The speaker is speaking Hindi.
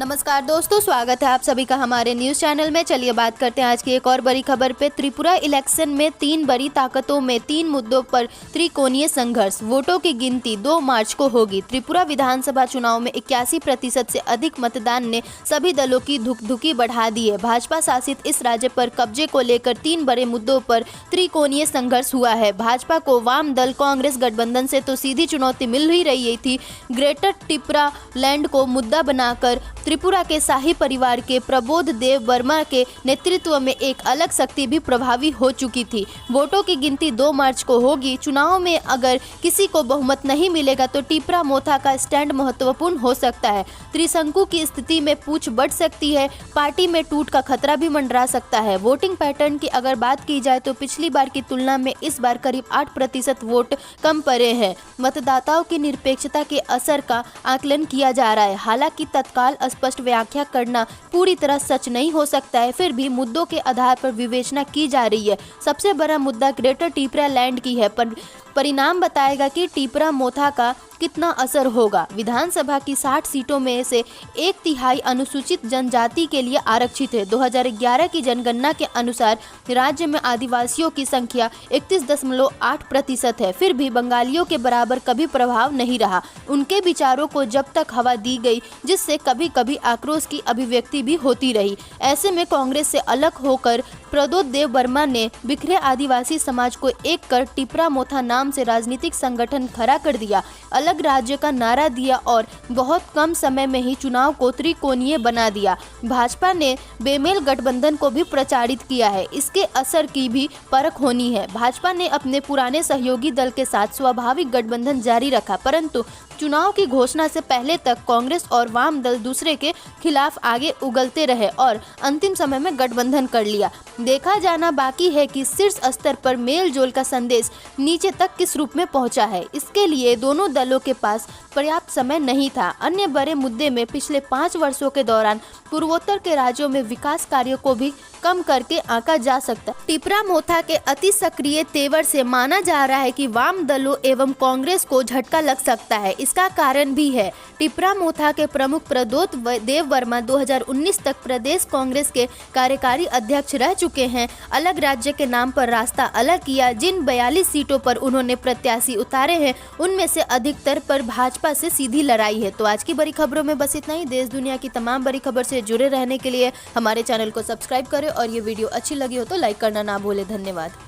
नमस्कार दोस्तों, स्वागत है आप सभी का हमारे न्यूज चैनल में। चलिए बात करते हैं आज की एक और बड़ी खबर पे। त्रिपुरा इलेक्शन में 3 बड़ी ताकतों में 3 मुद्दों पर त्रिकोणीय संघर्ष। वोटों की गिनती 2 मार्च को होगी। त्रिपुरा विधानसभा चुनाव में 81% से अधिक मतदान ने सभी दलों की धुकधुकी बढ़ा दी है। भाजपा शासित इस राज्य पर कब्जे को लेकर 3 बड़े मुद्दों पर त्रिकोणीय संघर्ष हुआ है। भाजपा को वाम दल कांग्रेस गठबंधन से तो सीधी चुनौती मिल ही रही थी। ग्रेटर त्रिपुरा लैंड को मुद्दा बनाकर त्रिपुरा के शाही परिवार के प्रबोध देव वर्मा के नेतृत्व में एक अलग शक्ति भी प्रभावी हो चुकी थी। वोटों की गिनती 2 मार्च को होगी। चुनाव में अगर किसी को बहुमत नहीं मिलेगा तो टिपरा मोथा का स्टैंड महत्वपूर्ण हो सकता है। त्रिशंकु की स्थिति में पूछ बढ़ सकती है। पार्टी में टूट का खतरा भी मंडरा सकता है। वोटिंग पैटर्न की अगर बात की जाए तो पिछली बार की तुलना में इस बार करीब 8% वोट कम पड़े हैं। मतदाताओं की निरपेक्षता के असर का आकलन किया जा रहा है। हालांकि तत्काल स्पष्ट व्याख्या करना पूरी तरह सच नहीं हो सकता है, फिर भी मुद्दों के आधार पर विवेचना की जा रही है। सबसे बड़ा मुद्दा ग्रेटर त्रिपुरा लैंड की है। परिणाम बताएगा कि त्रिपुरा मोथा का कितना असर होगा। विधानसभा की 60 सीटों में से 1/3 अनुसूचित जनजाति के लिए आरक्षित है। 2011 की जनगणना के अनुसार राज्य में आदिवासियों की संख्या 31.8% है। फिर भी बंगालियों के बराबर कभी प्रभाव नहीं रहा। उनके विचारों को जब तक हवा दी गई, जिससे कभी कभी आक्रोश की अभिव्यक्ति भी होती रही। ऐसे में कांग्रेस से अलग होकर प्रबोध देव वर्मा ने बिखरे आदिवासी समाज को एक कर त्रिपुरा मोथा नाम से राजनीतिक संगठन खड़ा कर दिया, अलग राज्य का नारा दिया और बहुत कम समय में ही चुनाव को त्रिकोणीय बना दिया। भाजपा ने बेमेल गठबंधन को भी प्रचारित किया है। इसके असर की भी परख होनी है। भाजपा ने अपने पुराने सहयोगी दल के साथ स्वाभाविक गठबंधन जारी रखा, परंतु चुनाव की घोषणा से पहले तक कांग्रेस और वाम दल दूसरे के खिलाफ आगे उगलते रहे और अंतिम समय में गठबंधन कर लिया। देखा जाना बाकी है कि शीर्ष स्तर पर मेल जोल का संदेश नीचे तक किस रूप में पहुंचा है। इसके लिए दोनों दलों के पास पर्याप्त समय नहीं था। अन्य बड़े मुद्दे में पिछले 5 वर्षों के दौरान पूर्वोत्तर के राज्यों में विकास कार्यों को भी कम करके आंका जा सकता है। त्रिपुरा मोथा के अति सक्रिय तेवर से माना जा रहा है कि वाम दलों एवं कांग्रेस को झटका लग सकता है। इसका कारण भी है। त्रिपुरा मोथा के प्रमुख प्रबोध देव वर्मा 2019 तक प्रदेश कांग्रेस के कार्यकारी अध्यक्ष रह चुके हैं। अलग राज्य के नाम पर रास्ता अलग किया। जिन 42 सीटों पर उन्होंने प्रत्याशी उतारे हैं, उनमें से अधिकतर पर भाजपा से सीधी लड़ाई है। तो आज की बड़ी खबरों में बस इतना ही। देश दुनिया की तमाम बड़ी खबर से जुड़े रहने के लिए हमारे चैनल को सब्सक्राइब करें और ये वीडियो अच्छी लगी हो तो लाइक करना ना भूलें। धन्यवाद।